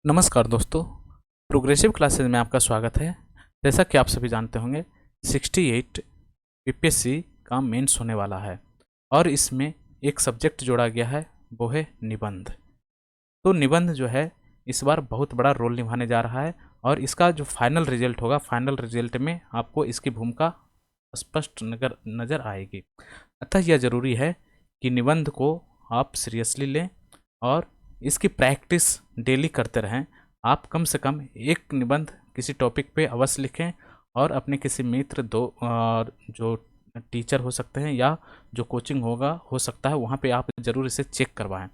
नमस्कार दोस्तों, progressive classes में आपका स्वागत है। जैसा कि आप सभी जानते होंगे 68 बीपीएससी का मेंस होने वाला है और इसमें एक सब्जेक्ट जोड़ा गया है, वो है निबंध। तो निबंध जो है इस बार बहुत बड़ा रोल निभाने जा रहा है और इसका जो फाइनल रिजल्ट होगा, फाइनल रिजल्ट में आपको इसकी भूमिका स्पष्ट नज़र आएगी। अतः यह ज़रूरी है कि निबंध को आप सीरियसली लें और इसकी प्रैक्टिस डेली करते रहें। आप कम से कम एक निबंध किसी टॉपिक पे अवश्य लिखें और अपने किसी मित्र जो टीचर हो सकते हैं या जो कोचिंग होगा हो सकता है वहाँ पे आप ज़रूर इसे चेक करवाएं।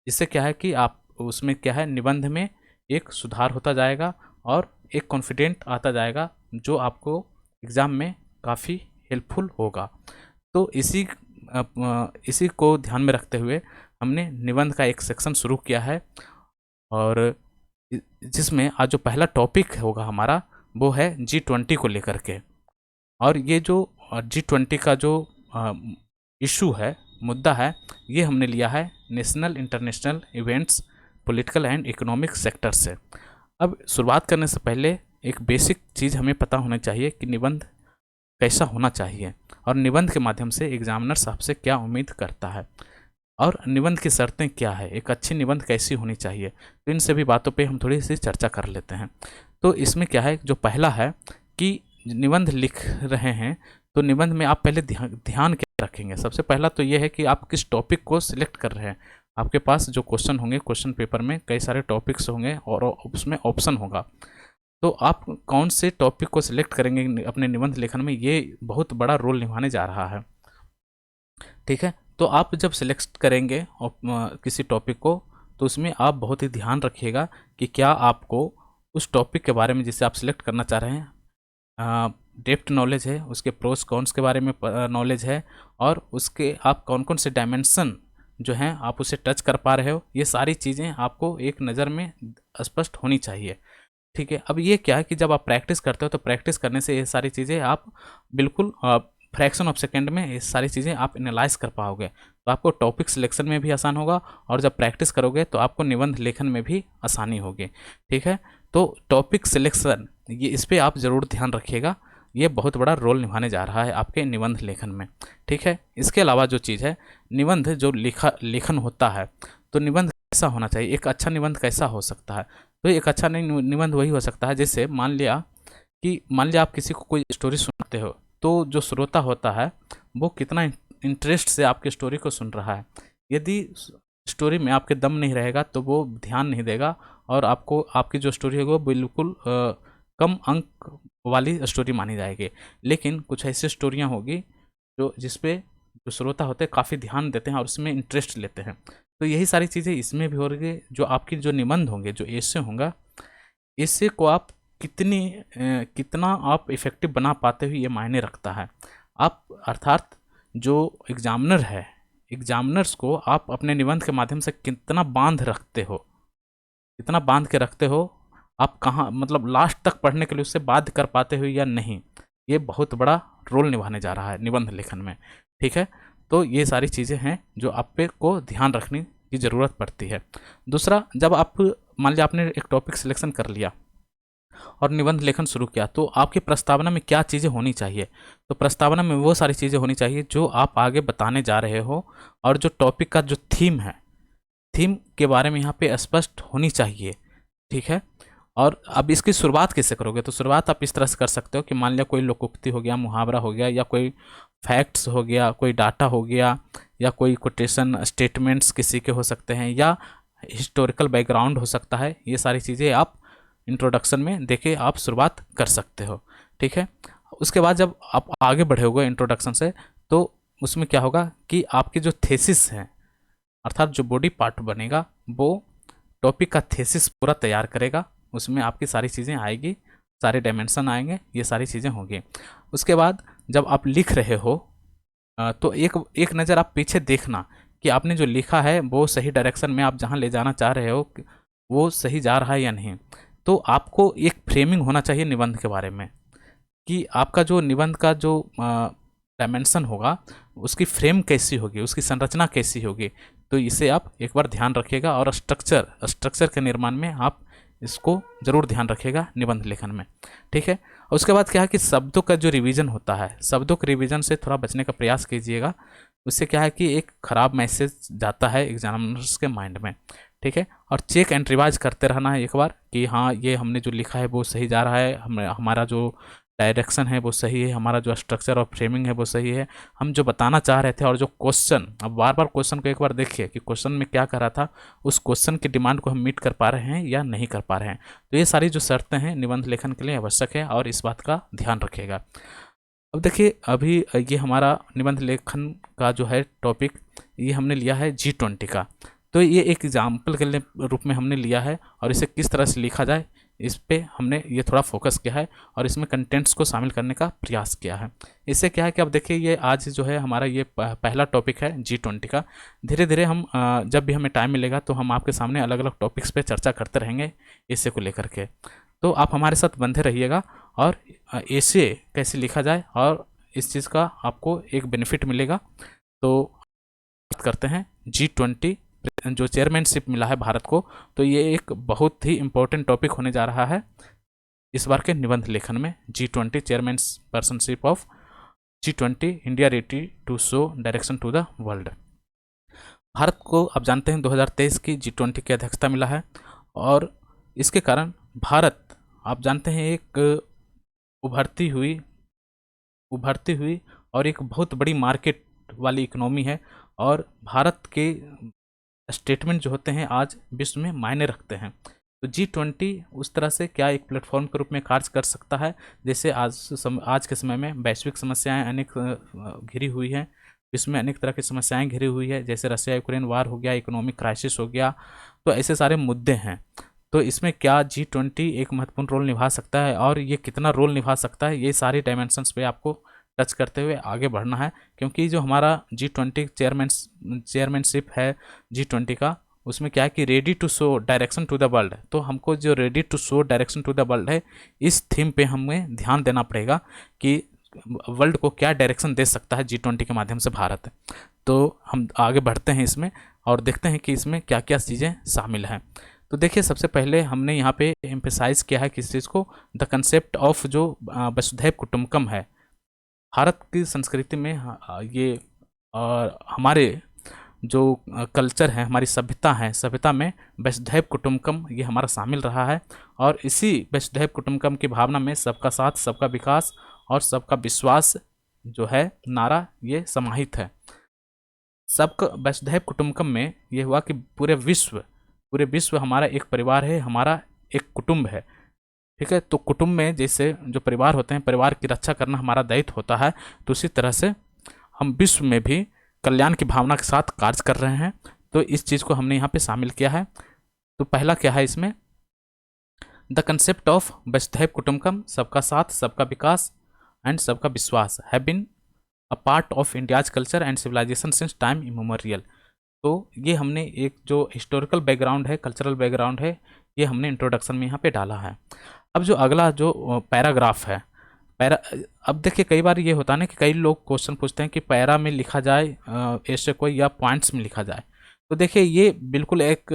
इससे क्या है कि आप उसमें क्या है, निबंध में एक सुधार होता जाएगा और एक कॉन्फिडेंट आता जाएगा जो आपको एग्ज़ाम में काफ़ी हेल्पफुल होगा। तो इसी को ध्यान में रखते हुए हमने निबंध का एक सेक्शन शुरू किया है और जिसमें आज जो पहला टॉपिक होगा हमारा वो है G20 को लेकर के। और ये जो G20 का जो इशू है, मुद्दा है, ये हमने लिया है national international events political and economic sector से। अब शुरुआत करने से पहले एक बेसिक चीज़ हमें पता होनी चाहिए कि निबंध कैसा होना चाहिए और निबंध के माध्यम से एग्जामिनर आपसे क्या उम्मीद करता है और निबंध की शर्तें क्या है, एक अच्छी निबंध कैसी होनी चाहिए। तो इन सभी बातों पे हम थोड़ी सी चर्चा कर लेते हैं। तो इसमें क्या है, जो पहला है कि निबंध लिख रहे हैं तो निबंध में आप पहले ध्यान क्या रखेंगे। सबसे पहला तो ये है कि आप किस टॉपिक को सिलेक्ट कर रहे हैं। आपके पास जो क्वेश्चन होंगे, क्वेश्चन पेपर में कई सारे टॉपिक्स होंगे और उसमें ऑप्शन होगा, तो आप कौन से टॉपिक को सिलेक्ट करेंगे अपने निबंध लेखन में, ये बहुत बड़ा रोल निभाने जा रहा है। ठीक है, तो आप जब सिलेक्ट करेंगे किसी टॉपिक को तो उसमें आप बहुत ही ध्यान रखिएगा कि क्या आपको उस टॉपिक के बारे में जिसे आप सिलेक्ट करना चाह रहे हैं डेप्थ नॉलेज है, उसके प्रोस कॉन्स के बारे में नॉलेज है और उसके आप कौन कौन से डायमेंशन जो हैं आप उसे टच कर पा रहे हो। ये सारी चीज़ें आपको एक नज़र में स्पष्ट होनी चाहिए। ठीक है, अब ये क्या है कि जब आप प्रैक्टिस करते हो तो प्रैक्टिस करने से ये सारी चीज़ें आप बिल्कुल फ्रैक्शन ऑफ सेकेंड में ये सारी चीज़ें आप एनालाइज कर पाओगे, तो आपको टॉपिक सिलेक्शन में भी आसान होगा और जब प्रैक्टिस करोगे तो आपको निबंध लेखन में भी आसानी होगी। ठीक है, तो टॉपिक सिलेक्शन ये इस पर आप ज़रूर ध्यान रखिएगा, ये बहुत बड़ा रोल निभाने जा रहा है आपके निबंध लेखन में। ठीक है, इसके अलावा जो चीज़ है, निबंध जो लेखन होता है तो निबंध कैसा होना चाहिए, एक अच्छा निबंध कैसा हो सकता है। तो एक अच्छा निबंध वही हो सकता है, जैसे मान लिया आप किसी को कोई स्टोरी सुनाते हो तो जो श्रोता होता है वो कितना इंटरेस्ट से आपकी स्टोरी को सुन रहा है। यदि स्टोरी में आपके दम नहीं रहेगा तो वो ध्यान नहीं देगा और आपको आपकी जो स्टोरी होगी वो बिल्कुल कम अंक वाली स्टोरी मानी जाएगी। लेकिन कुछ ऐसी स्टोरियाँ होगी जो जिसपे जो श्रोता होते हैं काफ़ी ध्यान देते हैं और उसमें इंटरेस्ट लेते हैं। तो यही सारी चीज़ें इसमें भी हो रही। जो आपकी जो निबंध होंगे, जो एसे होंगे, एसे को आप कितना आप इफ़ेक्टिव बना पाते हो ये मायने रखता है। आप अर्थात जो एग्जामिनर है, एग्जामिनर्स को आप अपने निबंध के माध्यम से कितना बांध रखते हो, कितना बांध के रखते हो, आप कहाँ मतलब लास्ट तक पढ़ने के लिए उससे बाध्य कर पाते हो या नहीं, ये बहुत बड़ा रोल निभाने जा रहा है निबंध लेखन में। ठीक है, तो ये सारी चीज़ें हैं जो आप पे को ध्यान रखने की ज़रूरत पड़ती है। दूसरा, जब आप मान लिया आपने एक टॉपिक सिलेक्शन कर लिया और निबंध लेखन शुरू किया तो आपकी प्रस्तावना में क्या चीज़ें होनी चाहिए। तो प्रस्तावना में वो सारी चीज़ें होनी चाहिए जो आप आगे बताने जा रहे हो और जो टॉपिक का जो थीम है, थीम के बारे में यहाँ पे स्पष्ट होनी चाहिए। ठीक है, और अब इसकी शुरुआत कैसे करोगे, तो शुरुआत आप इस तरह से कर सकते हो कि मान लिया कोई लोकोक्ति हो गया, मुहावरा हो गया, या कोई फैक्ट्स हो गया, कोई डाटा हो गया, या कोई कोटेशन स्टेटमेंट्स किसी के हो सकते हैं, या हिस्टोरिकल बैकग्राउंड हो सकता है। ये सारी चीज़ें आप इंट्रोडक्शन में देके आप शुरुआत कर सकते हो। ठीक है, उसके बाद जब आप आगे बढ़े होगे इंट्रोडक्शन से तो उसमें क्या होगा कि आपकी जो थेसिस है, अर्थात जो बॉडी पार्ट बनेगा, वो टॉपिक का थेसिस पूरा तैयार करेगा। उसमें आपकी सारी चीज़ें आएगी, सारे डायमेंशन आएंगे, ये सारी चीज़ें होंगी। उसके बाद जब आप लिख रहे हो तो एक नज़र आप पीछे देखना कि आपने जो लिखा है वो सही डायरेक्शन में आप जहाँ ले जाना चाह रहे हो वो सही जा रहा है या नहीं। तो आपको एक फ्रेमिंग होना चाहिए निबंध के बारे में कि आपका जो निबंध का जो डायमेंशन होगा उसकी फ्रेम कैसी होगी, उसकी संरचना कैसी होगी। तो इसे आप एक बार ध्यान रखिएगा और स्ट्रक्चर के निर्माण में आप इसको ज़रूर ध्यान रखिएगा निबंध लेखन में, ठीक है। और उसके बाद क्या है कि शब्दों का जो रिवीजन होता है, शब्दों के रिवीजन से थोड़ा बचने का प्रयास कीजिएगा। उससे क्या है कि एक ख़राब मैसेज जाता है एग्जामिनर्स के माइंड में, ठीक है। और चेक एंड रिवाइज करते रहना है एक बार कि हाँ ये हमने जो लिखा है वो सही जा रहा है, हमारा जो डायरेक्शन है वो सही है, हमारा जो स्ट्रक्चर और फ्रेमिंग है वो सही है, हम जो बताना चाह रहे थे। और जो क्वेश्चन, अब बार बार क्वेश्चन को एक बार देखिए कि क्वेश्चन में क्या कर रहा था, उस क्वेश्चन की डिमांड को हम मीट कर पा रहे हैं या नहीं कर पा रहे हैं। तो ये सारी जो शर्तें हैं निबंध लेखन के लिए आवश्यक है और इस बात का ध्यान रखिएगा। अब देखिए अभी ये हमारा निबंध लेखन का जो है टॉपिक, ये हमने लिया है G20 का। तो ये एक एग्जाम्पल के रूप में हमने लिया है और इसे किस तरह से लिखा जाए इस पे हमने ये थोड़ा फोकस किया है और इसमें कंटेंट्स को शामिल करने का प्रयास किया है। इससे क्या है कि अब देखिए ये आज जो है हमारा ये पहला टॉपिक है G20 का। धीरे धीरे हम जब भी हमें टाइम मिलेगा तो हम आपके सामने अलग अलग टॉपिक्स पे चर्चा करते रहेंगे इसे को लेकर के। तो आप हमारे साथ बंधे रहिएगा और ऐसे कैसे लिखा जाए और इस चीज़ का आपको एक बेनिफिट मिलेगा। तो बात करते हैं G20 जो चेयरमैनशिप मिला है भारत को, तो ये एक बहुत ही इम्पोर्टेंट टॉपिक होने जा रहा है इस बार के निबंध लेखन में। G20 chairman personship of G20 India ready to show direction to the world. Bharat को आप जानते हैं 2023 की G20 की अध्यक्षता मिला है और इसके कारण भारत आप जानते हैं एक उभरती हुई और एक बहुत बड़ी मार्केट वाली इकोनॉमी है और भारत के स्टेटमेंट जो होते हैं आज विश्व में मायने रखते हैं। तो G20 उस तरह से क्या एक प्लेटफॉर्म के रूप में कार्य कर सकता है, जैसे आज के समय में वैश्विक समस्याएं अनेक घिरी हुई हैं, विश्व में अनेक तरह की समस्याएं घिरी हुई है, जैसे रशिया यूक्रेन वार हो गया, इकोनॉमिक क्राइसिस हो गया, तो ऐसे सारे मुद्दे हैं। तो इसमें क्या G20 एक महत्वपूर्ण रोल निभा सकता है और ये कितना रोल निभा सकता है, ये सारी डायमेंशंस पे आपको टच करते हुए आगे बढ़ना है। क्योंकि जो हमारा G20 चेयरमैनशिप है G20 का, उसमें क्या है कि ready to show direction to the world. तो हमको जो ready to show direction to the world है, इस थीम पे हमें ध्यान देना पड़ेगा कि वर्ल्ड को क्या डायरेक्शन दे सकता है G20 के माध्यम से भारत। तो हम आगे बढ़ते हैं इसमें और देखते हैं कि इसमें क्या क्या चीज़ें शामिल हैं। तो देखिए सबसे पहले हमने यहाँ पे एम्फेसाइज किया है किस चीज़ को, द कंसेप्ट ऑफ जो वसुधैव कुटुंबकम है। भारत की संस्कृति में ये और हमारे जो कल्चर है, हमारी सभ्यता है, सभ्यता में वसुधैव कुटुंबकम ये हमारा शामिल रहा है और इसी वसुधैव कुटुंबकम की भावना में सबका साथ, सबका विकास और सबका विश्वास जो है नारा ये समाहित है। सबका वसुधैव कुटुंबकम में ये हुआ कि पूरे विश्व हमारा एक परिवार है, हमारा एक कुटुंब है, ठीक है। तो कुटुंब में जैसे जो परिवार होते हैं, परिवार की रक्षा करना हमारा दायित्व होता है, तो उसी तरह से हम विश्व में भी कल्याण की भावना के साथ कार्य कर रहे हैं। तो इस चीज़ को हमने यहाँ पे शामिल किया है। तो पहला क्या है इसमें, द कंसेप्ट ऑफ वसुधैव कुटुंबकम, सबका साथ, सबका विकास एंड सबका विश्वास have been a part of India's culture and civilisation since time immemorial. तो ये हमने एक जो हिस्टोरिकल बैकग्राउंड है, कल्चरल बैकग्राउंड है, ये हमने इंट्रोडक्शन में यहाँ पे डाला है। अब जो अगला जो पैराग्राफ है, अब देखिए कई बार ये होता है ना कि कई लोग क्वेश्चन पूछते हैं कि पैरा में लिखा जाए ऐसे कोई या पॉइंट्स में लिखा जाए। तो देखिए ये बिल्कुल एक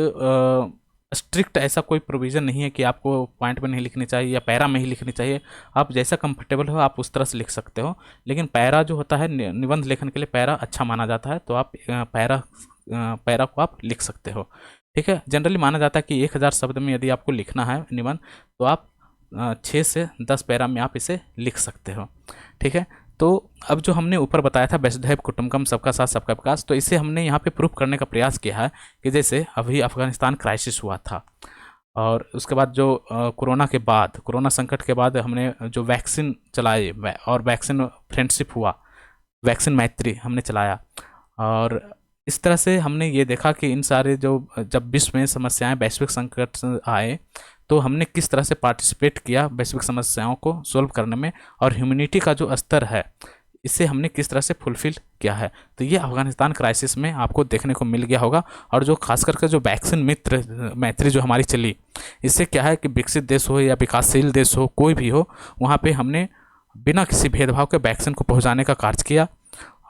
स्ट्रिक्ट ऐसा कोई प्रोविज़न नहीं है कि आपको पॉइंट में नहीं लिखनी चाहिए या पैरा में ही लिखनी चाहिए। आप जैसा कंफर्टेबल हो आप उस तरह से लिख सकते हो, लेकिन पैरा जो होता है निबंध लेखन के लिए पैरा अच्छा माना जाता है, तो आप पैरा को आप लिख सकते हो, ठीक है। जनरली माना जाता है कि 1000 शब्द में यदि आपको लिखना है निबंध, तो आप 6 से 10 पैरा में आप इसे लिख सकते हो, ठीक है। तो अब जो हमने ऊपर बताया था वसुधैव कुटुंबकम, सबका साथ सबका विकास, तो इसे हमने यहाँ पे प्रूफ करने का प्रयास किया है कि जैसे अभी अफगानिस्तान क्राइसिस हुआ था और उसके बाद जो कोरोना संकट के बाद हमने जो वैक्सीन चलाई और वैक्सीन फ्रेंडशिप हुआ, वैक्सीन मैत्री हमने चलाया, और इस तरह से हमने ये देखा कि इन सारे जब विश्व में समस्याएं, वैश्विक संकट आए, तो हमने किस तरह से पार्टिसिपेट किया वैश्विक समस्याओं को सोल्व करने में, और ह्यूमैनिटी का जो स्तर है इसे हमने किस तरह से फुलफिल किया है। तो ये अफगानिस्तान क्राइसिस में आपको देखने को मिल गया होगा। और जो खास करके जो वैक्सीन मैत्री जो हमारी चली, इससे क्या है कि विकसित देश हो या विकासशील देश हो, कोई भी हो, वहाँ पे हमने बिना किसी भेदभाव के वैक्सीन को पहुँचाने का कार्य किया।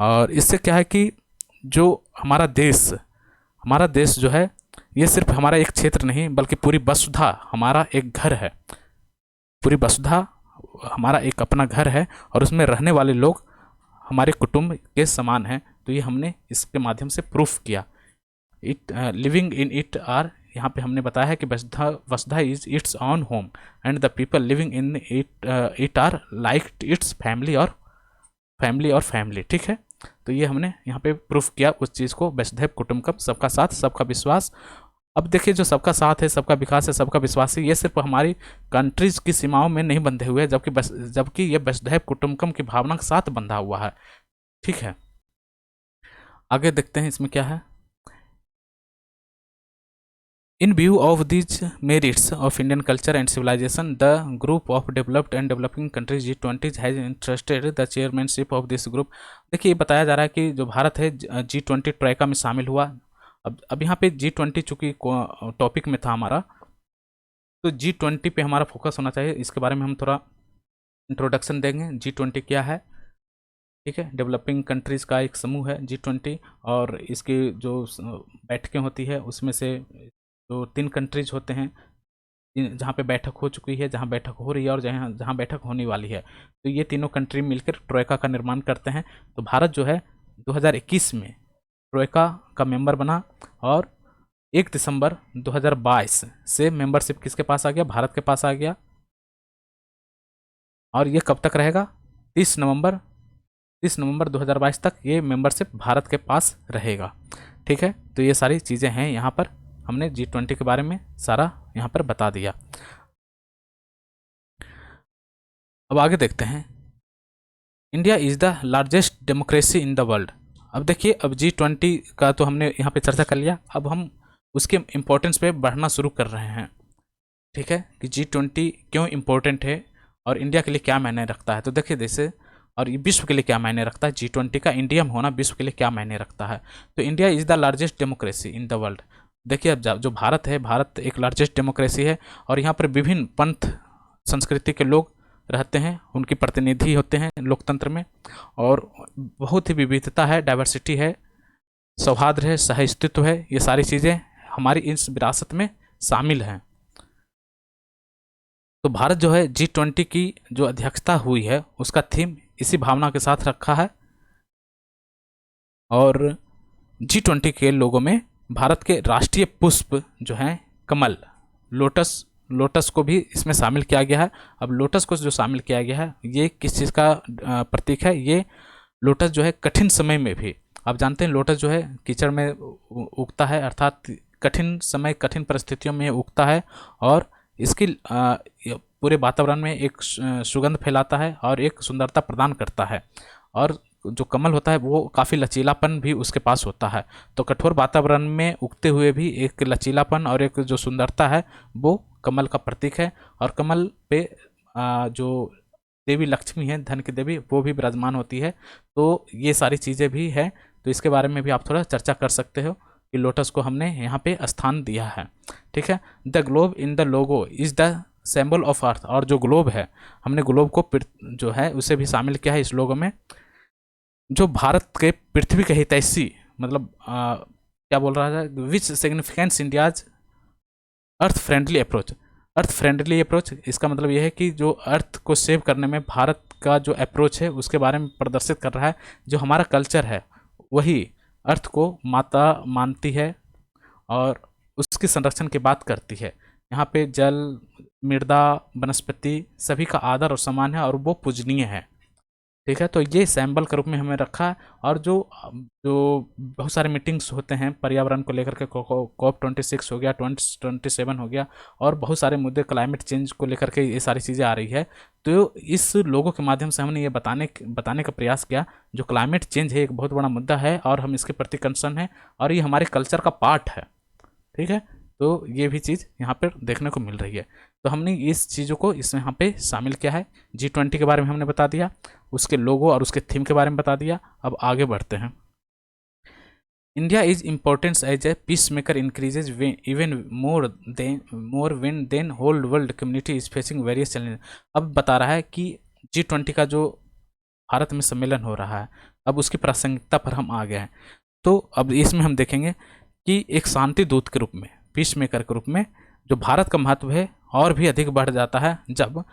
और इससे क्या है कि जो हमारा देश जो है ये सिर्फ हमारा एक क्षेत्र नहीं बल्कि पूरी वसुधा हमारा एक घर है, पूरी वसुधा हमारा एक अपना घर है और उसमें रहने वाले लोग हमारे कुटुंब के समान हैं। तो ये हमने इसके माध्यम से प्रूफ किया। It living in it are, यहाँ पे हमने बताया है कि Vasudha is its own home and the people living in it are like its family और फैमिली। ठीक है, तो ये हमने यहाँ पे प्रूफ किया उस चीज़ को, वसुधैव कुटुंबकम, सबका साथ सबका विश्वास। अब देखिए, जो सबका साथ है, सबका विकास है, सबका विश्वास है, ये सिर्फ हमारी कंट्रीज की सीमाओं में नहीं बंधे हुए हैं, जबकि ये वसुधैव कुटुंबकम की भावना के साथ बंधा हुआ है। ठीक है, आगे देखते हैं इसमें क्या है। In view of these merits of Indian culture and civilization, the group of developed and developing countries G20 has entrusted the chairmanship of this group। देखिए, ये बताया जा रहा है कि जो भारत है G20 ट्रॉयका में शामिल हुआ। अब यहाँ पे G20 चूँकि टॉपिक में था हमारा, तो G20 पे हमारा फोकस होना चाहिए। इसके बारे में हम थोड़ा इंट्रोडक्शन देंगे। G20 क्या है? ठीक है, डेवलपिंग कंट्रीज़ का एक समूह है G20, और इसकी जो बैठकें होती है उसमें से तो 3 कंट्रीज होते हैं जहाँ पे बैठक हो चुकी है, जहाँ बैठक हो रही है और जहाँ बैठक होने वाली है। तो ये तीनों कंट्री मिलकर ट्रॉयका का निर्माण करते हैं। तो भारत जो है 2021 में ट्रॉयका का मेंबर बना और 1 दिसंबर 2022 से मेंबरशिप किसके पास आ गया? भारत के पास आ गया। और ये कब तक रहेगा? 30 नवंबर 2022 तक ये मेंबरशिप भारत के पास रहेगा। ठीक है, तो ये सारी चीज़ें हैं, यहाँ पर हमने G20 के बारे में सारा यहाँ पर बता दिया। अब आगे देखते हैं। India is the largest democracy in the world. अब देखिए, अब G20 का तो हमने यहाँ पे चर्चा कर लिया, अब हम उसके इम्पोर्टेंस पे बढ़ना शुरू कर रहे हैं। ठीक है, कि G20 क्यों इम्पोर्टेंट है और इंडिया के लिए क्या मायने रखता है। तो देखिए, जैसे, और ये विश्व के लिए क्या मायने रखता है, G20 का इंडिया में होना विश्व के लिए क्या मायने रखता है। तो India is the largest democracy in the world. देखिए, अब जो भारत है, भारत एक लार्जेस्ट डेमोक्रेसी है और यहाँ पर विभिन्न पंथ संस्कृति के लोग रहते हैं, उनकी प्रतिनिधि होते हैं लोकतंत्र में, और बहुत ही विविधता है, डाइवर्सिटी है, सौहार्द है, सह-अस्तित्व है। ये सारी चीज़ें हमारी इस विरासत में शामिल हैं। तो भारत जो है G20 की जो अध्यक्षता हुई है उसका थीम इसी भावना के साथ रखा है, और G20 के लोगों में भारत के राष्ट्रीय पुष्प जो हैं कमल, लोटस को भी इसमें शामिल किया गया है। अब लोटस को जो शामिल किया गया है, ये किस चीज़ का प्रतीक है? ये लोटस जो है कठिन समय में भी, आप जानते हैं लोटस जो है कीचड़ में उगता है, अर्थात कठिन समय, कठिन परिस्थितियों में उगता है, और इसकी पूरे वातावरण में एक सुगंध फैलाता है और एक सुंदरता प्रदान करता है। और जो कमल होता है वो काफ़ी लचीलापन भी उसके पास होता है। तो कठोर वातावरण में उगते हुए भी एक लचीलापन और एक जो सुंदरता है वो कमल का प्रतीक है। और कमल पे जो देवी लक्ष्मी है, धन की देवी, वो भी विराजमान होती है। तो ये सारी चीज़ें भी हैं, तो इसके बारे में भी आप थोड़ा चर्चा कर सकते हो कि लोटस को हमने यहाँ पे स्थान दिया है। ठीक है, the globe in the logo is the symbol of earth. और जो ग्लोब है, हमने ग्लोब को जो है उसे भी शामिल किया है इस लोगो में, जो भारत के पृथ्वी के हितैषी, मतलब क्या बोल रहा है, विच सिग्निफिकेंस इंडियाज अर्थ फ्रेंडली अप्रोच। अर्थ फ्रेंडली अप्रोच, इसका मतलब यह है कि जो अर्थ को सेव करने में भारत का जो अप्रोच है उसके बारे में प्रदर्शित कर रहा है। जो हमारा कल्चर है वही अर्थ को माता मानती है और उसके संरक्षण की बात करती है। यहाँ पे जल, मृदा, वनस्पति सभी का आदर और सम्मान है और वो पूजनीय है। ठीक है, तो ये सैम्बल के रूप में हमें रखा है। और जो बहुत सारे मीटिंग्स होते हैं पर्यावरण को लेकर के, COP26 हो गया, 27 हो गया, और बहुत सारे मुद्दे क्लाइमेट चेंज को लेकर के ये सारी चीज़ें आ रही है। तो इस लोगों के माध्यम से हमने ये बताने का प्रयास किया, जो क्लाइमेट चेंज है एक बहुत बड़ा मुद्दा है और हम इसके प्रति कंसर्न है और ये हमारे कल्चर का पार्ट है। ठीक है, तो ये भी चीज़ यहाँ पर देखने को मिल रही है। तो हमने इस चीज़ों को इसमें यहाँ पे शामिल किया है। G20 के बारे में हमने बता दिया, उसके लोगो और उसके थीम के बारे में बता दिया। अब आगे बढ़ते हैं। India is importance as a peace maker increases even more when then whole world community is facing various challenge. अब बता रहा है कि G20 का जो भारत में सम्मेलन हो रहा है, अब उसकी प्रासंगिकता पर हम आ गए हैं। तो अब इसमें हम देखेंगे कि एक शांति दूत के रूप में, पीस मेकर के रूप में जो भारत का महत्व है और भी अधिक बढ़ जाता है जब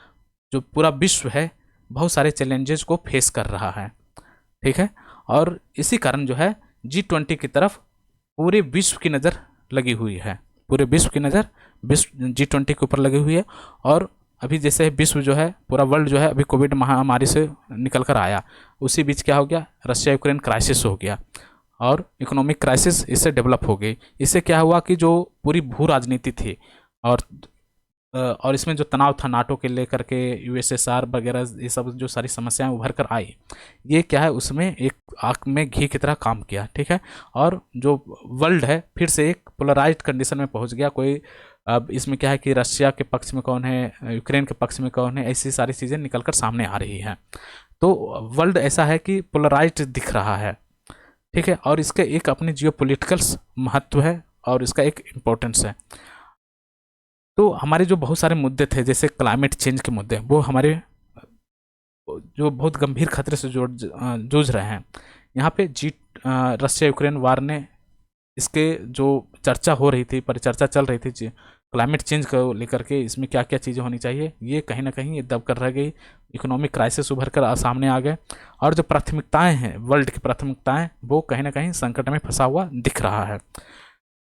जो पूरा विश्व है बहुत सारे चैलेंजेस को फेस कर रहा है। ठीक है, और इसी कारण जो है G20 की तरफ पूरे विश्व की नज़र लगी हुई है, पूरे विश्व की नज़र विश्व G20 के ऊपर लगी हुई है। और अभी जैसे विश्व जो है, पूरा वर्ल्ड जो है अभी कोविड महामारी से निकल कर आया, उसी बीच क्या हो गया, रशिया यूक्रेन क्राइसिस हो गया और इकोनॉमिक क्राइसिस इससे डेवलप हो गई। इससे क्या हुआ कि जो पूरी भू राजनीति थी और इसमें जो तनाव था नाटो के लेकर के, USSR वगैरह, ये सब जो सारी समस्याएं उभर कर आई, ये क्या है उसमें एक आग में घी की तरह काम किया। ठीक है, और जो वर्ल्ड है फिर से एक पोलराइज्ड कंडीशन में पहुंच गया। कोई अब इसमें क्या है कि रशिया के पक्ष में कौन है, यूक्रेन के पक्ष में कौन है, ऐसी सारी चीज़ें निकल कर सामने आ रही हैं। तो वर्ल्ड ऐसा है कि पोलराइज्ड दिख रहा है। ठीक है, और इसके एक अपने जियोपॉलिटिकल महत्व है और इसका एक इम्पोर्टेंस है। तो हमारे जो बहुत सारे मुद्दे थे जैसे क्लाइमेट चेंज के मुद्दे, वो हमारे जो बहुत गंभीर खतरे से जूझ रहे हैं। यहाँ पे रशिया यूक्रेन वार ने इसके जो चर्चा हो रही थी, परिचर्चा चल रही थी क्लाइमेट चेंज को लेकर के, इसमें क्या क्या चीज़ें होनी चाहिए, ये कहीं ना कहीं ये दब कर रह गई। इकोनॉमिक क्राइसिस उभर कर सामने आ गए और जो प्राथमिकताएं हैं, वर्ल्ड की प्राथमिकताएं, वो कहीं ना कहीं संकट में फंसा हुआ दिख रहा है।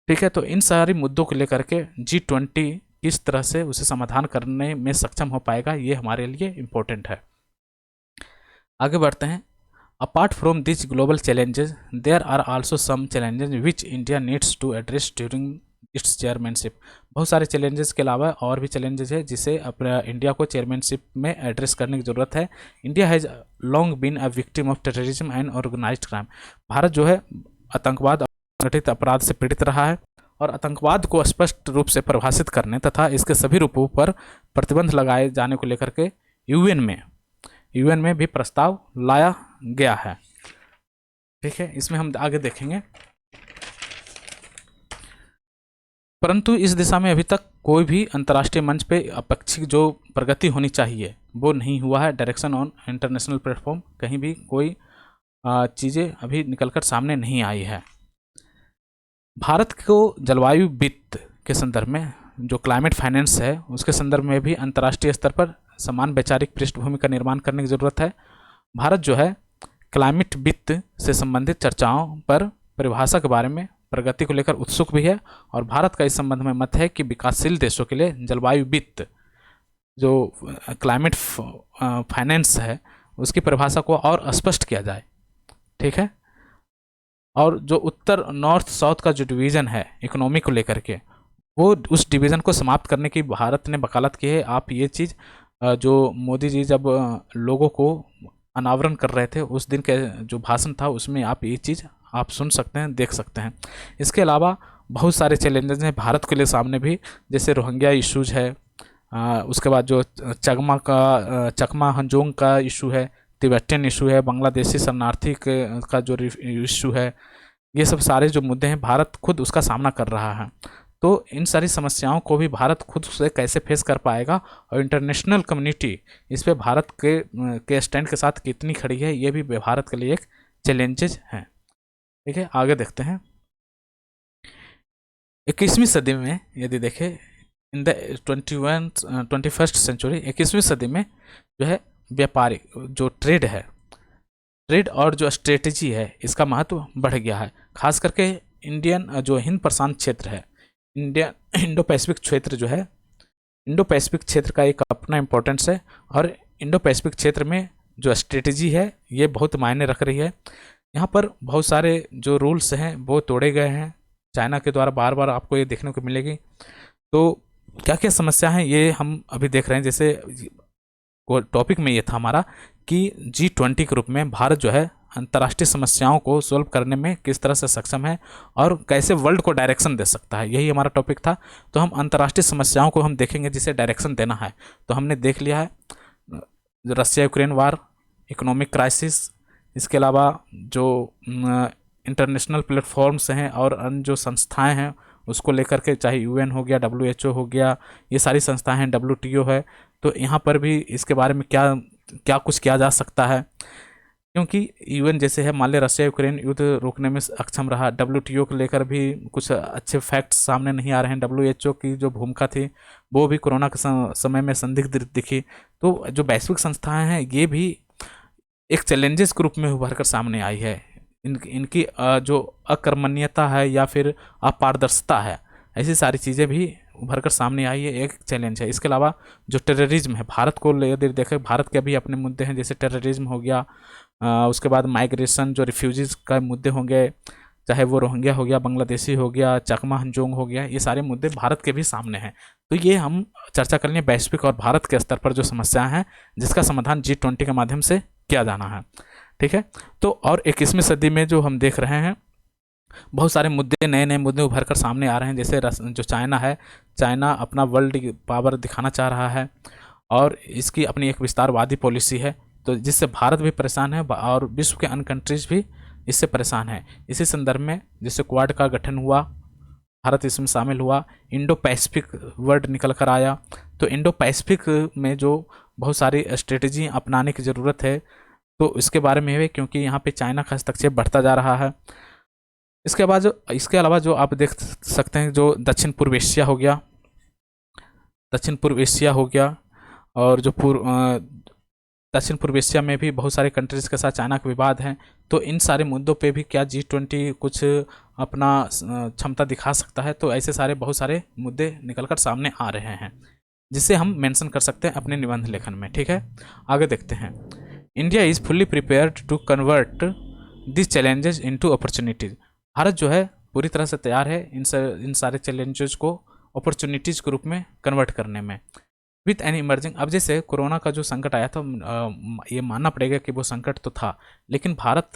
ठीक है, तो इन सारे मुद्दों को लेकर के G20 किस तरह से उसे समाधान करने में सक्षम हो पाएगा, ये हमारे लिए इम्पोर्टेंट है। आगे बढ़ते हैं। Apart from this global challenges there are also some challenges which India needs to address during its chairmanship. बहुत सारे चैलेंजेस के अलावा और भी चैलेंजेस है जिसे अपने इंडिया को चेयरमैनशिप में एड्रेस करने की ज़रूरत है। India has long been a victim of terrorism and organised crime. Bharat जो है आतंकवाद और संगठित अपराध से पीड़ित रहा है और आतंकवाद को स्पष्ट रूप से परिभाषित करने तथा इसके सभी रूपों पर प्रतिबंध लगाए जाने को लेकर के यूएन में भी प्रस्ताव लाया गया है। ठीक है, इसमें हम आगे देखेंगे। परंतु इस दिशा में अभी तक कोई भी अंतर्राष्ट्रीय मंच पे अपेक्षित जो प्रगति होनी चाहिए वो नहीं हुआ है। डायरेक्शन ऑन इंटरनेशनल प्लेटफॉर्म, कहीं भी कोई चीज़ें अभी निकलकर सामने नहीं आई है। भारत को जलवायु वित्त के संदर्भ में, जो क्लाइमेट फाइनेंस है, उसके संदर्भ में भी अंतर्राष्ट्रीय स्तर पर समान वैचारिक पृष्ठभूमि का निर्माण करने की ज़रूरत है। भारत जो है क्लाइमेट वित्त से संबंधित चर्चाओं पर परिभाषा के बारे में प्रगति को लेकर उत्सुक भी है और भारत का इस संबंध में मत है कि विकासशील देशों के लिए जलवायु वित्त, जो क्लाइमेट फाइनेंस है, उसकी परिभाषा को और स्पष्ट किया जाए। ठीक है, और जो उत्तर नॉर्थ साउथ का जो डिवीज़न है इकोनॉमी को लेकर के, वो उस डिवीज़न को समाप्त करने की भारत ने वकालत की है। आप ये चीज़ जो मोदी जी जब लोगों को अनावरण कर रहे थे उस दिन के जो भाषण था उसमें आप ये चीज़ आप सुन सकते हैं, देख सकते हैं। इसके अलावा बहुत सारे चैलेंजेस हैं भारत के लिए सामने भी, जैसे रोहिंग्या इशूज़ है, उसके बाद जो चकमा हंजोंग का इशू है, तिब्बतियन इशू है, बांग्लादेशी शरणार्थी का जो इशू है, ये सब सारे जो मुद्दे हैं भारत खुद उसका सामना कर रहा है। तो इन सारी समस्याओं को भी भारत खुद से कैसे फेस कर पाएगा और इंटरनेशनल कम्युनिटी इस पे भारत के स्टैंड के साथ कितनी खड़ी है, ये भी भारत के लिए एक चैलेंजेस हैं। ठीक है, आगे देखते हैं। 21वीं सदी में यदि देखें, इन द 21st सेंचुरी, 21वीं सदी में जो है व्यापारिक जो ट्रेड और जो स्ट्रेटजी है, इसका महत्व बढ़ गया है। खास करके इंडियन जो हिंद प्रशांत क्षेत्र है, इंडो पैसिफिक क्षेत्र जो है, इंडो पैसिफिक क्षेत्र का एक अपना इम्पोर्टेंस है और इंडो पैसिफिक क्षेत्र में जो स्ट्रेटजी है ये बहुत मायने रख रही है। यहाँ पर बहुत सारे जो रूल्स हैं वो तोड़े गए हैं चाइना के द्वारा, बार बार आपको ये देखने को मिलेगी। तो क्या क्या समस्या है ये हम अभी देख रहे हैं। जैसे टॉपिक में ये था हमारा कि G20 के रूप में भारत जो है अंतर्राष्ट्रीय समस्याओं को सॉल्व करने में किस तरह से सक्षम है और कैसे वर्ल्ड को डायरेक्शन दे सकता है, यही हमारा टॉपिक था। तो हम अंतर्राष्ट्रीय समस्याओं को हम देखेंगे जिसे डायरेक्शन देना है। तो हमने देख लिया है रशिया यूक्रेन वार, इकोनॉमिक क्राइसिस, इसके अलावा जो इंटरनेशनल प्लेटफॉर्म्स हैं और अन्य जो संस्थाएं हैं उसको लेकर के, चाहे UN हो गया, WHO हो गया, ये सारी संस्थाएं हैं, WTO है। तो यहाँ पर भी इसके बारे में क्या कुछ किया जा सकता है। क्योंकि यूएन जैसे है, मान लिया रशिया यूक्रेन युद्ध रोकने में अक्षम रहा, डब्ल्यूटीओ को लेकर भी कुछ अच्छे फैक्ट्स सामने नहीं आ रहे हैं, डब्ल्यूएचओ की जो भूमिका थी वो भी कोरोना के समय में संदिग्ध दिखी। तो जो वैश्विक संस्थाएं हैं ये भी एक चैलेंजेस के रूप में उभर कर सामने आई है। इनकी जो अकर्मण्यता है या फिर अपारदर्शिता है, ऐसी सारी चीज़ें भी उभर कर सामने आई है, एक चैलेंज है। इसके अलावा जो टेररिज्म है, भारत को यदि देखें, भारत के भी अपने मुद्दे हैं, जैसे टेररिज्म हो गया, उसके बाद माइग्रेशन, जो रिफ्यूजीज का मुद्दे होंगे, चाहे वो रोहिंग्या हो गया, बांग्लादेशी हो गया, चकमा हंजोंग हो गया, ये सारे मुद्दे भारत के भी सामने हैं। तो ये हम चर्चा कर लें वैश्विक और भारत के स्तर पर जो समस्याएं हैं, जिसका समाधान G20 के माध्यम से किया जाना है। ठीक है, तो और 21वीं सदी में जो हम देख रहे हैं, बहुत सारे मुद्दे, नए नए मुद्दे उभर कर सामने आ रहे हैं। जैसे जो चाइना है, चाइना अपना वर्ल्ड पावर दिखाना चाह रहा है और इसकी अपनी एक विस्तारवादी पॉलिसी है, तो जिससे भारत भी परेशान है और विश्व के अन्य कंट्रीज भी इससे परेशान है। इसी संदर्भ में जैसे क्वाड का गठन हुआ, भारत इसमें शामिल हुआ, इंडो पैसिफिक वर्ड निकल कर आया। तो इंडो पैसिफिक में जो बहुत सारी स्ट्रेटजी अपनाने की ज़रूरत है, तो इसके बारे में है, क्योंकि यहाँ पे चाइना का हस्तक्षेप बढ़ता जा रहा है। इसके अलावा जो आप देख सकते हैं, जो दक्षिण पूर्व एशिया हो गया, दक्षिण पूर्व एशिया हो गया, और जो दक्षिण पूर्व एशिया में भी बहुत सारे कंट्रीज़ के साथ चाइना के विवाद हैं। तो इन सारे मुद्दों पे भी क्या G20 कुछ अपना क्षमता दिखा सकता है? तो ऐसे सारे बहुत सारे मुद्दे निकलकर सामने आ रहे हैं, जिसे हम मेंशन कर सकते हैं अपने निबंध लेखन में। ठीक है, आगे देखते हैं। India is fully prepared to convert this challenges into opportunities. Bharat जो है पूरी तरह से तैयार है इन सारे चैलेंजेस को अपॉर्चुनिटीज़ के रूप में कन्वर्ट करने में। विथ एनी इमर्जिंग, अब जैसे कोरोना का जो संकट आया था, ये मानना पड़ेगा कि वो संकट तो था, लेकिन भारत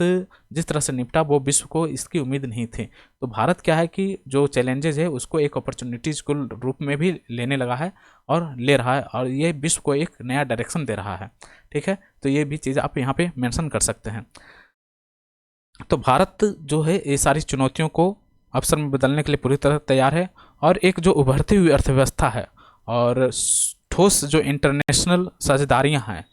जिस तरह से निपटा वो विश्व को इसकी उम्मीद नहीं थी। तो भारत क्या है कि जो चैलेंजेस है उसको एक अपॉर्चुनिटीज़ को रूप में भी लेने लगा है और ले रहा है, और ये विश्व को एक नया डायरेक्शन दे रहा है। ठीक है, तो ये भी चीज़ आप यहाँ पे मेंशन कर सकते हैं। तो भारत जो है ये सारी चुनौतियों को अवसर में बदलने के लिए पूरी तरह तैयार है, और एक जो उभरती हुई अर्थव्यवस्था है और ठोस जो इंटरनेशनल साझेदारियां हैं,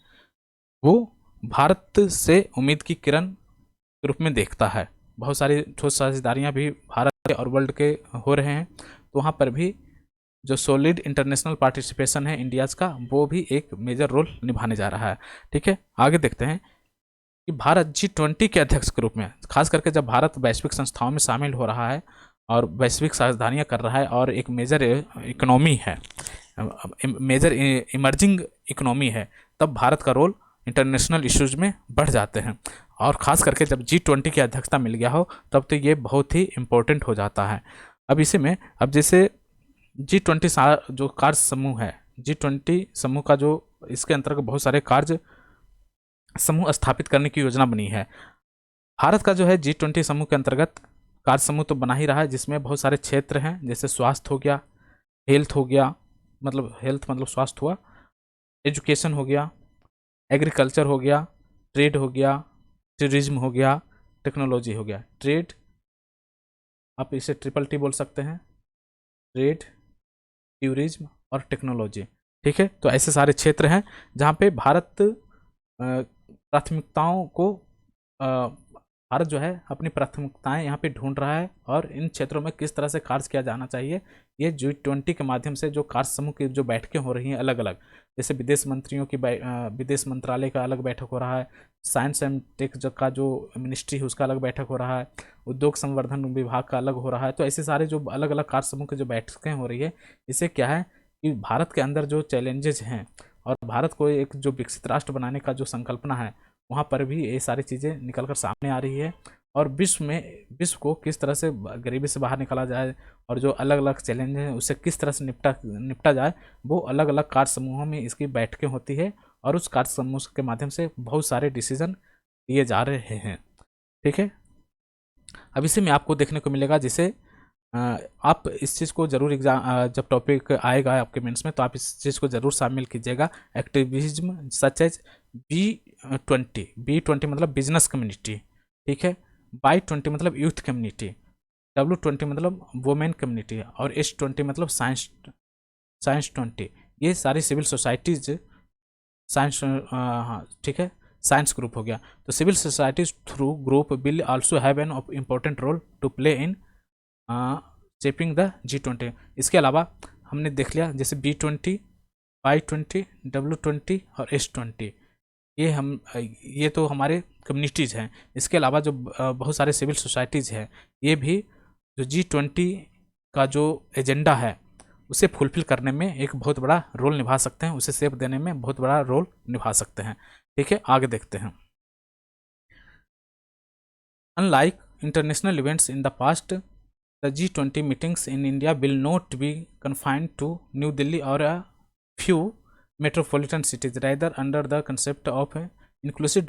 वो भारत से उम्मीद की किरण के रूप में देखता है। बहुत सारी ठोस साझेदारियां भी भारत के और वर्ल्ड के हो रहे हैं, तो वहाँ पर भी जो सॉलिड इंटरनेशनल पार्टिसिपेशन है इंडियाज़ का, वो भी एक मेजर रोल निभाने जा रहा है। ठीक है, आगे देखते हैं कि भारत G20 के अध्यक्ष के रूप में, खास करके जब भारत वैश्विक संस्थाओं में शामिल हो रहा है और वैश्विक साझेदारियाँ कर रहा है और एक मेजर इकोनॉमी है, मेजर इमर्जिंग इकोनॉमी है, तब भारत का रोल इंटरनेशनल इश्यूज में बढ़ जाते हैं। और ख़ास करके जब G20 की अध्यक्षता मिल गया हो, तब तो ये बहुत ही इम्पोर्टेंट हो जाता है। अब इसी में, अब जैसे G20 जो कार्य समूह है, G20 समूह का जो इसके अंतर्गत बहुत सारे कार्य समूह स्थापित करने की योजना बनी है। भारत का जो है G20 समूह के अंतर्गत कार्य समूह तो बना ही रहा है, जिसमें बहुत सारे क्षेत्र हैं, जैसे स्वास्थ्य हो गया, हेल्थ हो गया, मतलब हेल्थ मतलब स्वास्थ्य हुआ, एजुकेशन हो गया, एग्रीकल्चर हो गया, ट्रेड हो गया, टूरिज्म हो गया, टेक्नोलॉजी हो गया। ट्रेड, आप इसे TTT बोल सकते हैं, ट्रेड, टूरिज्म और टेक्नोलॉजी। ठीक है, तो ऐसे सारे क्षेत्र हैं जहाँ पे भारत प्राथमिकताओं को भारत जो है अपनी प्राथमिकताएं यहाँ पे ढूंढ रहा है, और इन क्षेत्रों में किस तरह से कार्य किया जाना चाहिए, ये G20 के माध्यम से जो कार्य समूह की जो बैठकें हो रही हैं अलग अलग, जैसे विदेश मंत्रियों की विदेश मंत्रालय का अलग बैठक हो रहा है, साइंस एंड टेक का जो मिनिस्ट्री है उसका अलग बैठक हो रहा है, उद्योग संवर्धन विभाग का अलग हो रहा है। तो ऐसे सारे जो अलग अलग कार्य समूह की जो बैठकें हो रही है, इससे क्या है कि भारत के अंदर जो चैलेंजेस हैं और भारत को एक जो विकसित राष्ट्र बनाने का जो संकल्पना है, वहाँ पर भी ये सारी चीज़ें निकल कर सामने आ रही है, और विश्व को किस तरह से गरीबी से बाहर निकाला जाए और जो अलग अलग चैलेंज हैं उससे किस तरह से निपटा जाए, वो अलग अलग कार्य समूहों में इसकी बैठकें होती है, और उस कार्य समूह के माध्यम से बहुत सारे डिसीजन लिए जा रहे हैं। ठीक है, अब इसी में आपको देखने को मिलेगा, जिसे आप इस चीज़ को ज़रूर एग्जाम जब टॉपिक आएगा आपके मेंस में, तो आप इस चीज़ को ज़रूर शामिल कीजिएगा। एक्टिविज्म सच एज B20 मतलब बिजनेस कम्युनिटी, ठीक है, Y20 मतलब यूथ कम्युनिटी, W20 मतलब वुमेन कम्युनिटी, और S20 मतलब साइंस 20। ये सारी सिविल सोसाइटीज साइंस, हाँ ठीक है, साइंस ग्रुप हो गया। तो civil societies through group will also have an important role to play in shaping the G20। इसके अलावा हमने देख लिया जैसे B20, Y20, W20 और S20, ये तो हमारे कम्युनिटीज़ हैं। इसके अलावा जो बहुत सारे सिविल सोसाइटीज़ हैं, ये भी जो G20 का जो एजेंडा है उसे फुलफिल करने में एक बहुत बड़ा रोल निभा सकते हैं, उसे शेप देने में बहुत बड़ा रोल निभा सकते हैं। ठीक है, आगे देखते हैं। Unlike international events in the past, the G20 meetings in India will not be confined to New Delhi or a few metropolitan cities. Rather, under the concept of inclusive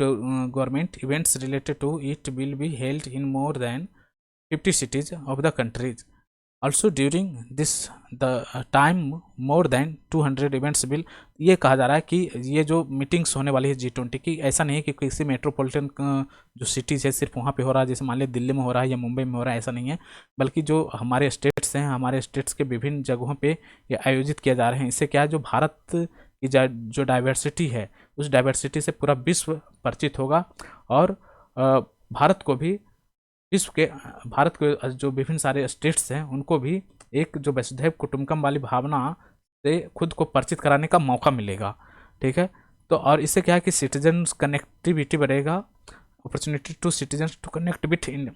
government, events related to it will be held in more than 50 cities of the country. Also, during this the time more than 200 events will, ये कहा जा रहा है कि ये जो meetings होने वाली है G20 की, ऐसा नहीं है कि किसी मेट्रोपॉलिटन जो सिटीज़ है सिर्फ वहाँ पे हो रहा है, जैसे मान लिया दिल्ली में हो रहा है या मुंबई में हो रहा है, ऐसा नहीं है, बल्कि जो हमारे स्टेट्स हैं, हमारे स्टेट्स के विभिन्न जगहों पे ये आयोजित किए जा रहे हैं। इससे क्या है, जो भारत की जो डाइवर्सिटी है, उस डाइवर्सिटी से पूरा विश्व परिचित होगा और भारत के जो विभिन्न सारे स्टेट्स हैं उनको भी एक जो वसुधैव कुटुंबकम वाली भावना से खुद को परिचित कराने का मौका मिलेगा। ठीक है, तो और इससे क्या है कि सिटीजन्स कनेक्टिविटी बढ़ेगा, opportunity to citizens to connect with India.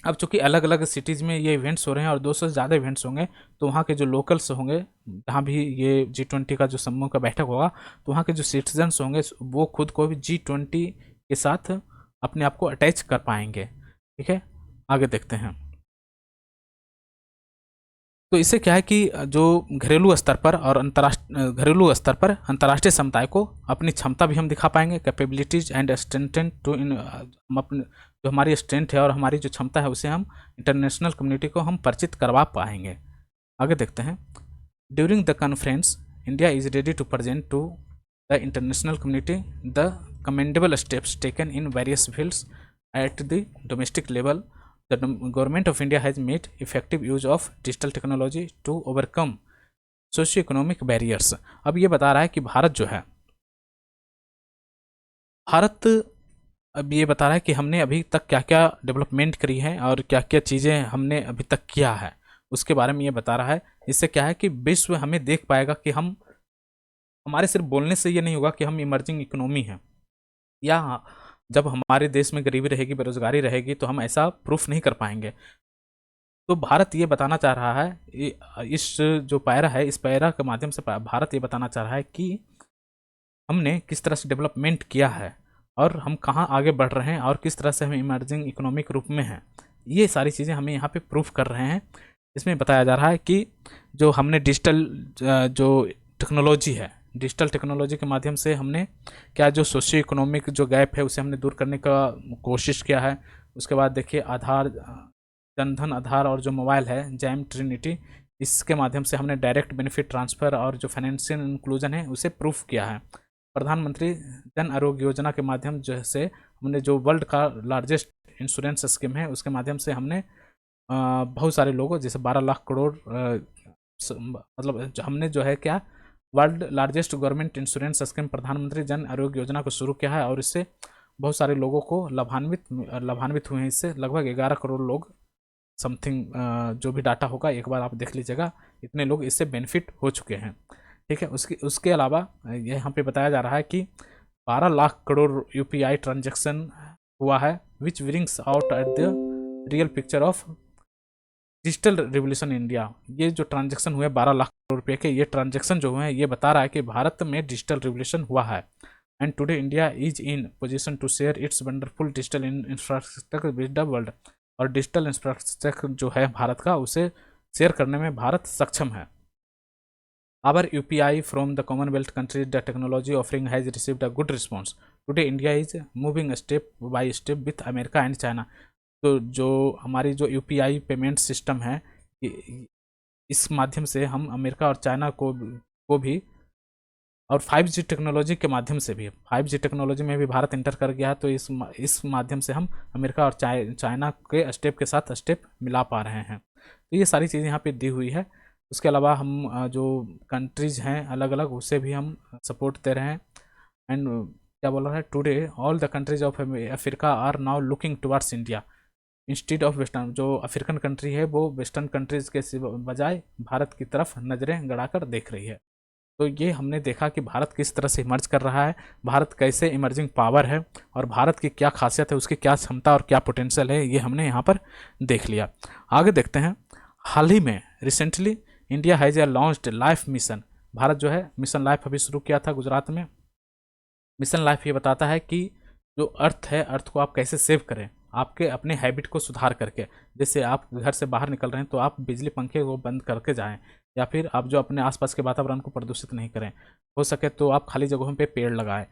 अब चूंकि अलग अलग सिटीज़ में ये इवेंट्स हो रहे हैं और 200 से ज़्यादा इवेंट्स होंगे, तो वहाँ के जो लोकल्स होंगे, जहाँ भी ये G20 का जो समूह का बैठक होगा, तो वहाँ के जो सिटीजन्स होंगे वो खुद को भी G20 के साथ अपने आप को अटैच कर पाएंगे। ठीक है, आगे देखते हैं। तो इससे क्या है कि जो घरेलू स्तर पर अंतर्राष्ट्रीय समुदाय को अपनी क्षमता भी हम दिखा पाएंगे, कैपेबिलिटीज एंड स्ट्रेंथ टू हम अपने जो हमारी स्ट्रेंथ है और हमारी जो क्षमता है उसे हम इंटरनेशनल कम्युनिटी को हम परिचित करवा पाएंगे। आगे देखते हैं। During the conference India is ready to present to the international community the commendable steps taken in various fields at the domestic level. The government of India has made effective use of digital technology to overcome socio-economic barriers। अब ये बता रहा है कि भारत अब ये बता रहा है कि हमने अभी तक क्या क्या डेवलपमेंट करी है और क्या क्या चीज़ें हमने अभी तक किया है, उसके बारे में ये बता रहा है। इससे क्या है कि विश्व हमें देख पाएगा कि हमारे सिर्फ बोलने से ये नहीं होगा कि हम इमर्जिंग इकोनॉमी हैं, या जब हमारे देश में गरीबी रहेगी, बेरोजगारी रहेगी, तो हम ऐसा प्रूफ नहीं कर पाएंगे। तो भारत ये बताना चाह रहा है, इस जो पैरा है, इस पैरा के माध्यम से भारत ये बताना चाह रहा है कि हमने किस तरह से डेवलपमेंट किया है और हम कहाँ आगे बढ़ रहे हैं और किस तरह से हम इमर्जिंग इकोनॉमिक रूप में हैं। ये सारी चीज़ें हमें यहाँ पे प्रूफ कर रहे हैं। इसमें बताया जा रहा है कि जो हमने डिजिटल जो टेक्नोलॉजी है, डिजिटल टेक्नोलॉजी के माध्यम से हमने क्या जो सोशियो इकोनॉमिक जो गैप है उसे हमने दूर करने का कोशिश किया है। उसके बाद देखिए आधार, जनधन आधार और जो मोबाइल है जैम ट्रिनिटी, इसके माध्यम से हमने डायरेक्ट बेनिफिट ट्रांसफ़र और जो फाइनेंशियल इंक्लूजन है उसे प्रूफ किया है। प्रधानमंत्री जन आरोग्य योजना के माध्यम से हमने जो वर्ल्ड का लार्जेस्ट इंश्योरेंस स्कीम है उसके माध्यम से हमने बहुत सारे लोगों, जैसे 12 लाख करोड़ मतलब हमने जो है क्या world largest government insurance scheme प्रधानमंत्री जन आरोग्य योजना को शुरू किया है और इससे बहुत सारे लोगों को लाभान्वित हुए हैं। इससे लगभग 11 करोड़ लोग समथिंग, जो भी डाटा होगा एक बार आप देख लीजिएगा, इतने लोग इससे बेनिफिट हो चुके हैं। ठीक है, उसके अलावा यहाँ पे बताया जा रहा है कि 12 लाख करोड़ UPI ट्रांजेक्शन हुआ है, which brings out at the real picture of digital revolution India. ये जो ट्रांजेक्शन हुए 12 लाख करोड़ रुपये के, ये ट्रांजेक्शन जो हुए हैं ये बता रहा है कि भारत में डिजिटल रिवोल्यूशन हुआ है। And today India is in position to share its wonderful digital infrastructure with the world. और डिजिटल इंफ्रास्ट्रक्चर जो है भारत का, उसे शेयर करने में भारत सक्षम है। Our UPI from the Commonwealth countries the technology offering has received a good response. Today India is moving step by step with America and China. तो जो हमारी जो UPI पेमेंट सिस्टम है, इस माध्यम से हम अमेरिका और चाइना को भी और 5G टेक्नोलॉजी के माध्यम से भी, 5G टेक्नोलॉजी में भी भारत इंटर कर गया है। तो इस माध्यम से हम अमेरिका और चाइना के स्टेप के साथ स्टेप मिला पा रहे हैं। तो ये सारी चीज़ें यहाँ पे दी हुई है। उसके अलावा हम जो कंट्रीज़ हैं अलग अलग, उसे भी हम सपोर्ट दे रहे हैं। एंड क्या बोल रहा है, today all the countries of Africa are now looking towards India instead of western. जो अफ्रीकन कंट्री है वो वेस्टर्न कंट्रीज के बजाय भारत की तरफ नज़रें गड़ाकर देख रही है। तो ये हमने देखा कि भारत किस तरह से इमर्ज कर रहा है, भारत कैसे इमर्जिंग पावर है और भारत की क्या खासियत है, उसकी क्या क्षमता और क्या पोटेंशियल है, ये हमने यहाँ पर देख लिया। आगे देखते हैं, हाल ही में recently India has launched life mission. Bharat जो है मिशन लाइफ अभी शुरू किया था गुजरात में। मिशन लाइफ ये बताता है कि जो अर्थ है, अर्थ को आप कैसे सेव करें, आपके अपने हैबिट को सुधार करके। जैसे आप घर से बाहर निकल रहे हैं तो आप बिजली पंखे को बंद करके जाएं, या फिर आप जो अपने आसपास के वातावरण को प्रदूषित नहीं करें, हो सके तो आप खाली जगहों पे पेड़ लगाएं।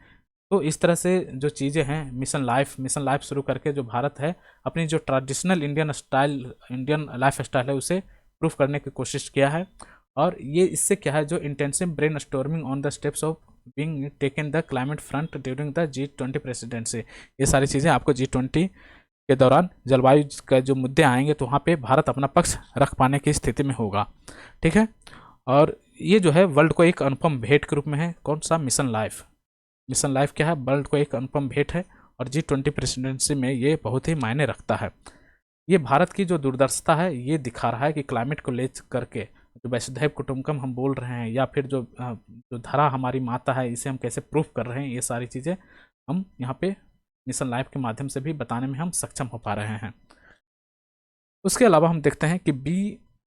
तो इस तरह से जो चीज़ें हैं, मिशन लाइफ शुरू करके जो भारत है अपनी जो ट्रेडिशनल इंडियन लाइफ स्टाइल है उसे प्रूव करने की कोशिश किया है। और ये इससे क्या है, जो intensive brain storming on the steps of being taken the climate front during the G20 presidency, ये सारी चीज़ें आपको G20 के दौरान जलवायु का जो मुद्दे आएंगे तो वहाँ पे भारत अपना पक्ष रख पाने की स्थिति में होगा। ठीक है, और ये जो है वर्ल्ड को एक अनुपम भेंट के रूप में है। कौन सा, मिशन लाइफ क्या है, वर्ल्ड को एक अनुपम भेंट है और G20 प्रेसिडेंसी में ये बहुत ही मायने रखता है। ये भारत की जो दूरदर्शिता है ये दिखा रहा है कि क्लाइमेट को ले करके जो वसुधैव कुटुंबकम हम बोल रहे हैं, या फिर जो धरा हमारी माता है, इसे हम कैसे प्रूफ कर रहे हैं, ये सारी चीज़ें हम यहाँ पे मिशन लाइफ के माध्यम से भी बताने में हम सक्षम हो पा रहे हैं। उसके अलावा हम देखते हैं कि be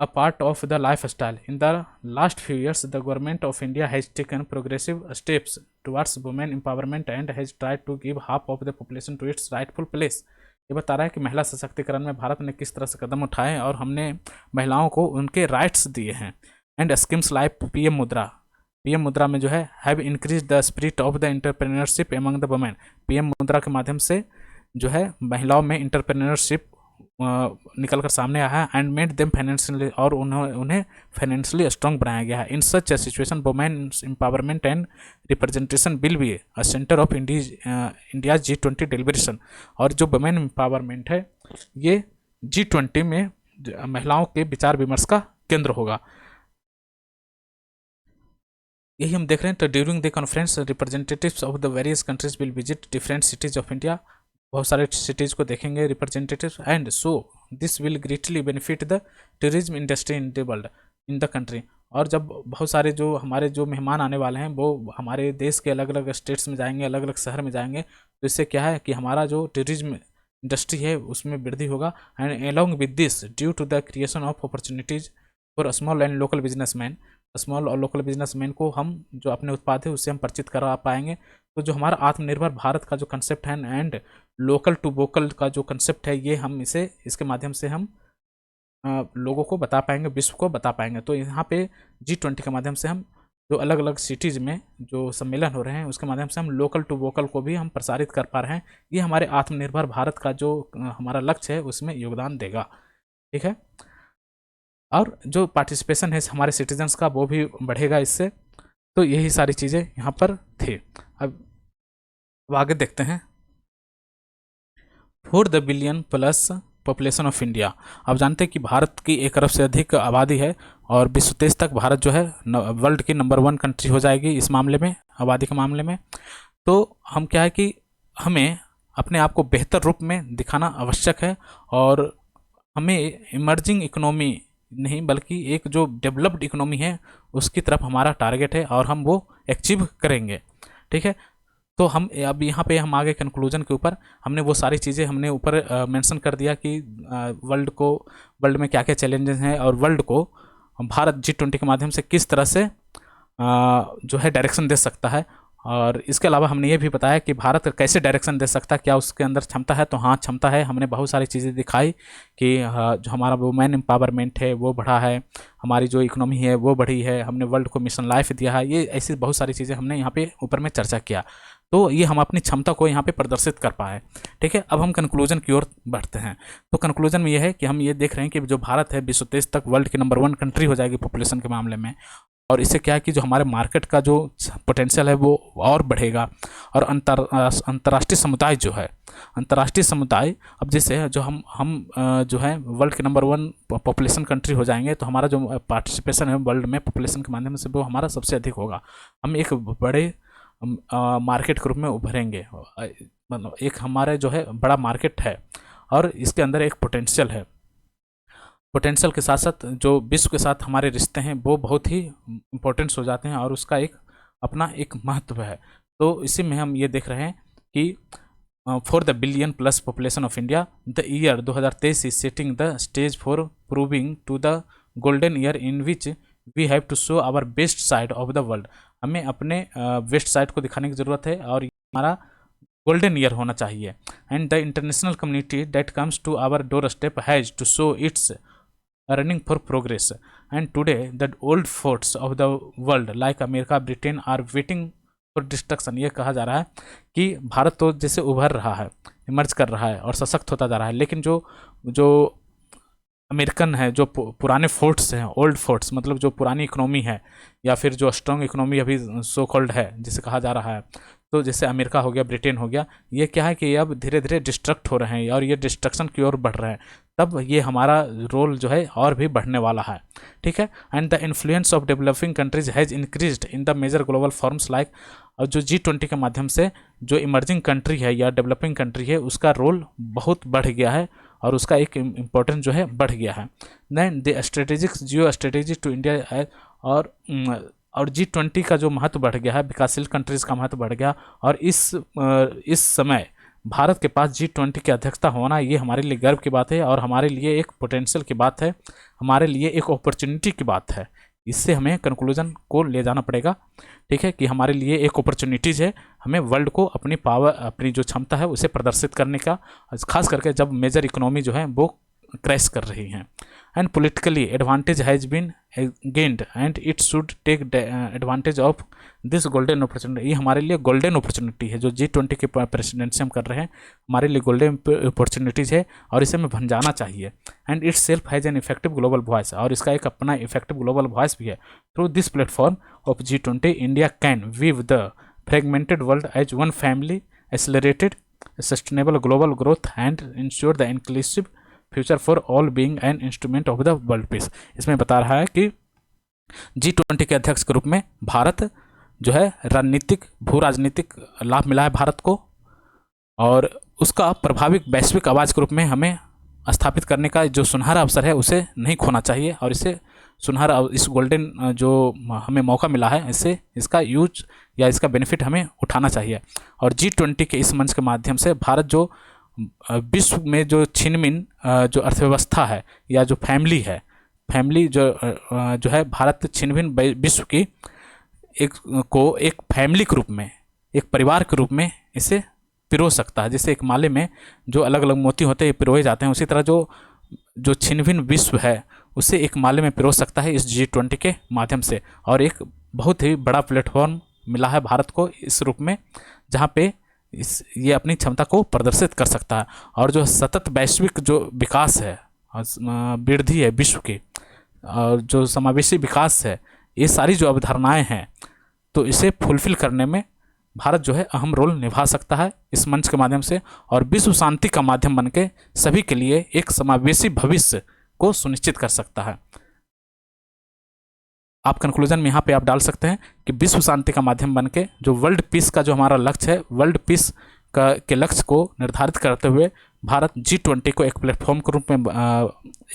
a part of the life style. In the last few years the government of India has taken progressive steps towards women empowerment and has tried to give half of the population to its rightful place. ये बता रहा है कि महिला सशक्तिकरण में भारत ने किस तरह से कदम उठाए और हमने महिलाओं को उनके राइट्स दिए हैं। एंड स्कीम्स लाइक पीएम मुद्रा में जो है have increase the spirit of the entrepreneurship among the women. PM मुद्रा के माध्यम से जो है महिलाओं में एंटरप्रेन्योरशिप निकल कर सामने आया है। एंड मेड देम फाइनेंशियली, और उन्हें फाइनेंशियली स्ट्रॉन्ग बनाया गया है। In such a situation women empowerment and representation will be a centre of India G20 deliberation. और जो वुमेन एम्पावरमेंट है ये G20 में महिलाओं के विचार विमर्श का केंद्र होगा। यही हम देख रहे हैं। तो during the conference representatives of the various countries will visit different cities of India. बहुत सारे सिटीज़ को देखेंगे representatives, and so this will greatly benefit the tourism industry in the world in the country. और जब बहुत सारे जो हमारे जो मेहमान आने वाले हैं वो हमारे देश के अलग अलग स्टेट्स में जाएंगे, अलग अलग शहर में जाएंगे, तो इससे क्या है कि हमारा जो टूरिज्म इंडस्ट्री है उसमें वृद्धि होगा। And along with this due to the creation of opportunities for small and local businessman, small और लोकल बिजनेसमैन को हम जो अपने उत्पाद है उससे हम परिचित करा पाएंगे। तो जो हमारा आत्मनिर्भर भारत का जो कंसेप्ट है एंड लोकल टू वोकल का जो कंसेप्ट है, ये हम इसके माध्यम से हम लोगों को बता पाएंगे, विश्व को बता पाएंगे। तो यहाँ पे G20 के माध्यम से हम जो अलग अलग सिटीज़ में जो सम्मेलन हो रहे हैं उसके माध्यम से हम लोकल टू वोकल को भी हम प्रसारित कर पा रहे हैं। ये हमारे आत्मनिर्भर भारत का जो हमारा लक्ष्य है उसमें योगदान देगा। ठीक है, और जो पार्टिसिपेशन है हमारे सिटीजन्स का वो भी बढ़ेगा इससे। तो यही सारी चीज़ें यहाँ पर थी। अब आगे देखते हैं। 4 billion plus population of India. आप जानते हैं कि भारत की 1 अरब से अधिक आबादी है और विश्व तेज तक भारत जो है वर्ल्ड की नंबर 1 कंट्री हो जाएगी इस मामले में, आबादी के मामले में। तो हम क्या है कि हमें अपने आप को बेहतर रूप में दिखाना आवश्यक है और हमें इमर्जिंग इकोनॉमी नहीं बल्कि एक जो डेवलप्ड इकोनॉमी है उसकी तरफ हमारा टारगेट है और हम वो अचीव करेंगे। ठीक है, तो हम अब यहाँ पे हम आगे कंक्लूजन के ऊपर हमने वो सारी चीज़ें हमने ऊपर मेंशन कर दिया कि वर्ल्ड में क्या क्या चैलेंजेस हैं और वर्ल्ड को भारत G20 के माध्यम से किस तरह से जो है डायरेक्शन दे सकता है। और इसके अलावा हमने ये भी बताया कि भारत कैसे डायरेक्शन दे सकता है, क्या उसके अंदर क्षमता है। तो हाँ, क्षमता है। हमने बहुत सारी चीज़ें दिखाई कि जो हमारा वुमेन एम्पावरमेंट है वो बढ़ा है, हमारी जो इकोनॉमी है वो बढ़ी है, हमने वर्ल्ड को मिशन लाइफ दिया है। ये ऐसी बहुत सारी चीज़ें हमने यहाँ पे ऊपर में चर्चा किया। तो ये हम अपनी क्षमता को यहाँ पे प्रदर्शित कर पाए। ठीक है, अब हम कंक्लूजन की ओर बढ़ते हैं। तो कंक्लूजन में ये है कि हम ये देख रहे हैं कि जो भारत है विश्व तेज तक वर्ल्ड की नंबर 1 कंट्री हो जाएगी पॉपुलेशन के मामले में। और इससे क्या है कि जो हमारे मार्केट का जो पोटेंशियल है वो और बढ़ेगा। और अंतर्राष्ट्रीय समुदाय जो है, अंतर्राष्ट्रीय समुदाय अब जैसे जो हम जो है वर्ल्ड के नंबर 1 पॉपुलेशन कंट्री हो जाएंगे तो हमारा जो पार्टिसिपेशन है वर्ल्ड में पॉपुलेशन के माध्यम से वो हमारा सबसे अधिक होगा। हम एक बड़े मार्केट के रूप में उभरेंगे। मतलब एक हमारे जो है बड़ा मार्केट है और इसके अंदर एक पोटेंशियल है। पोटेंशियल के साथ साथ जो विश्व के साथ हमारे रिश्ते हैं वो बहुत ही इम्पोर्टेंट्स हो जाते हैं और उसका एक अपना एक महत्व है। तो इसी में हम ये देख रहे हैं कि for the billion plus population of India the year 2023 is setting the stage for proving to the golden year in which we have to show our best side of the world. हमें अपने best side को दिखाने की ज़रूरत है और हमारा golden year होना चाहिए। And the international community that comes to our door step has to show its running for progress, and today the old forts of the world like America, Britain are waiting for destruction। ये कहा जा रहा है कि भारत तो जैसे उभर रहा है, इमर्ज कर रहा है और सशक्त होता जा रहा है, लेकिन जो जो अमेरिकन है, जो पुराने फोर्ट्स हैं, ओल्ड फोर्ट्स मतलब जो पुरानी इकोनॉमी है या फिर जो स्ट्रॉन्ग इकोनॉमी अभी सो कॉल्ड है जिसे कहा जा रहा है, तो जैसे अमेरिका हो गया, ब्रिटेन हो गया, ये क्या है कि अब धीरे धीरे डिस्ट्रक्ट हो रहे हैं और ये डिस्ट्रक्शन की ओर बढ़ रहे हैं। तब ये हमारा रोल जो है और भी बढ़ने वाला है। ठीक है। And the influence of developing countries has increased in the major global forums like. और जो G20 के माध्यम से जो इमर्जिंग कंट्री है या डेवलपिंग कंट्री है उसका रोल बहुत बढ़ गया है और उसका एक इम्पोर्टेंस जो है बढ़ गया है। Then the strategic geo strategy to India और G20 का जो महत्व बढ़ गया है, विकासशील कंट्रीज़ का महत्व बढ़ गया और इस समय भारत के पास G20 की अध्यक्षता होना ये हमारे लिए गर्व की बात है और हमारे लिए एक पोटेंशियल की बात है, हमारे लिए एक अपॉर्चुनिटी की बात है। इससे हमें कंक्लूजन को ले जाना पड़ेगा। ठीक है कि हमारे लिए एक अपॉर्चुनिटीज़ है, हमें वर्ल्ड को अपनी पावर, अपनी जो क्षमता है उसे प्रदर्शित करने का, खास करके जब मेजर इकोनॉमी जो है वो क्रैश कर रही हैं। And politically advantage has been gained and it should take advantage of this golden opportunity. ये हमारे लिए गोल्डन अपॉर्चुनिटी है जो G20 के प्रेसिडेंसी हम कर रहे हैं, हमारे लिए गोल्डन अपॉर्चुनिटीज़ है और इसे हमें भंजाना चाहिए। And itself has an effective global voice, और इसका एक अपना इफेक्टिव ग्लोबल वॉइस भी है। Through this platform of G20 India can weave the fragmented world as one family, accelerated sustainable global growth and ensure the inclusive future for all being an instrument of the world peace. इसमें बता रहा है कि G20 के अध्यक्ष के रूप में भारत जो है राजनीतिक, भू राजनीतिक लाभ मिला है भारत को और उसका प्रभावित वैश्विक आवाज़ के रूप में हमें स्थापित करने का जो सुनहरा अवसर है उसे नहीं खोना चाहिए और इसे सुनहरा, इस गोल्डन जो हमें मौका मिला है इससे इसका यूज या इसका बेनिफिट हमें उठाना चाहिए। और G20 के इस मंच के माध्यम से भारत जो विश्व में जो छिनमिन जो अर्थव्यवस्था है या जो फैमिली है, फैमिली जो है भारत छिनभिन विश्व की एक फैमिली के रूप में, एक परिवार के रूप में इसे पिरो सकता है। जैसे एक माले में जो अलग अलग मोती होते हैं पिरोए जाते हैं, उसी तरह जो छिनभिन विश्व है उसे एक माले में पिरो सकता है इस G20 के माध्यम से। और एक बहुत ही बड़ा प्लेटफॉर्म मिला है भारत को इस रूप में जहाँ पे ये अपनी क्षमता को प्रदर्शित कर सकता है। और जो सतत वैश्विक जो विकास है, वृद्धि है विश्व की, और जो समावेशी विकास है, ये सारी जो अवधारणाएं हैं, तो इसे फुलफिल करने में भारत जो है अहम रोल निभा सकता है इस मंच के माध्यम से और विश्व शांति का माध्यम बनके सभी के लिए एक समावेशी भविष्य को सुनिश्चित कर सकता है। आप कंक्लूजन में यहाँ पे आप डाल सकते हैं कि विश्व शांति का माध्यम बनके जो वर्ल्ड पीस का जो हमारा लक्ष्य है, वर्ल्ड पीस के लक्ष्य को निर्धारित करते हुए भारत G20 को एक प्लेटफॉर्म के रूप में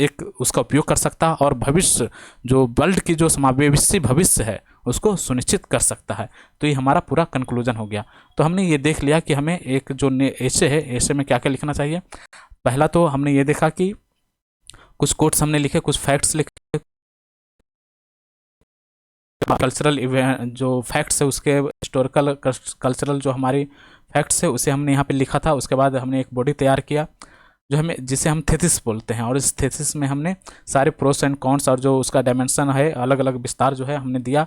एक उसका उपयोग कर सकता है और भविष्य जो वर्ल्ड की जो समावेशी भविष्य है उसको सुनिश्चित कर सकता है। तो ये हमारा पूरा कंक्लूजन हो गया। तो हमने ये देख लिया कि हमें एक जो ऐसे है, ऐसे में क्या क्या लिखना चाहिए। पहला तो हमने ये देखा कि कुछ कोट्स हमने लिखे, कुछ फैक्ट्स लिखे, कल्चरल इवेंट जो फैक्ट्स है उसके हिस्टोरिकल कल्चरल जो हमारी फैक्ट्स है उसे हमने यहाँ पे लिखा था। उसके बाद हमने एक बॉडी तैयार किया जो हमें, जिसे हम थीसिस बोलते हैं, और इस थीसिस में हमने सारे प्रोस एंड कॉन्स और जो उसका डायमेंशन है, अलग अलग विस्तार जो है हमने दिया।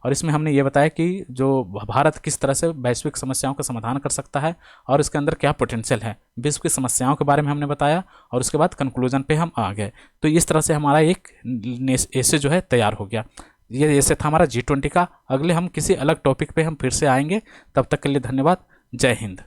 और इसमें हमने ये बताया कि जो भारत किस तरह से वैश्विक समस्याओं का समाधान कर सकता है और इसके अंदर क्या पोटेंशियल है, विश्व की समस्याओं के बारे में हमने बताया और उसके बाद कंक्लूजन पे हम आ गए। तो इस तरह से हमारा एक ऐसे जो है तैयार हो गया। ये ऐसे था हमारा G20 का। अगले हम किसी अलग टॉपिक पे हम फिर से आएंगे। तब तक के लिए धन्यवाद। जय हिंद।